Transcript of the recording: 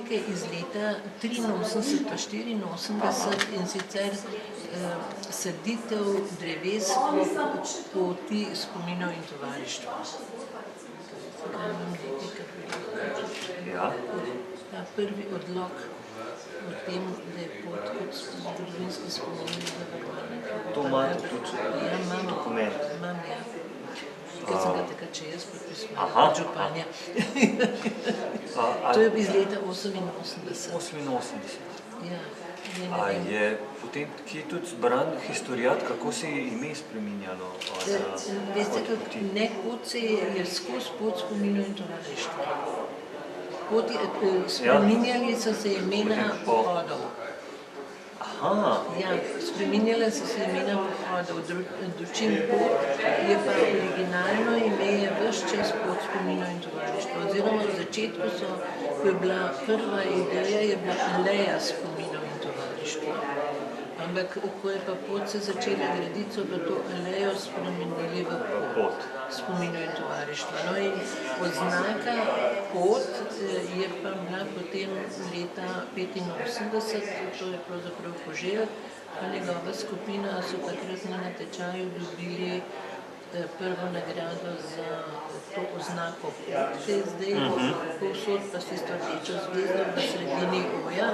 slike iz leta 83 pa 84 in sicer saditev dreves ob poti spominov in tovarištva. Ja. Ta prvi odlog o tem, da je pot kot zgodovinski spomin zavarovana. To imate tudi dokument? Imam, ja. Ker sem ga takrat še jaz podpisovala, kot županja. To je iz leta 88. 88. Ja. A je potem kje tudi zbran historiat, kako se je ime spreminjalo? Veste, kako ne pot se je skozi pot spominov in tovarištva. Spreminjali so se imena pohodov. Aha. Ja, spreminjala so se imena pohodov. Dočim pot je pa originalno ime je ves čas pot spominov in tovarištva. Oziroma v začetku so, ko je bila prva ideja, je bila aleja spominov in tovarištva. Ampak, ko je pa pot se začela graditi, so pa to alejo spremenili v pot spominov in tovarištva. No in oznaka pot je pa bila potem leta 85, to je pravzaprav Koželj, pa njegova skupina so takrat na natečaju dobili prvo nagrado za to oznako pot, ki je zdaj povsod pa s tisto rdečo zvezdo v sredini oja.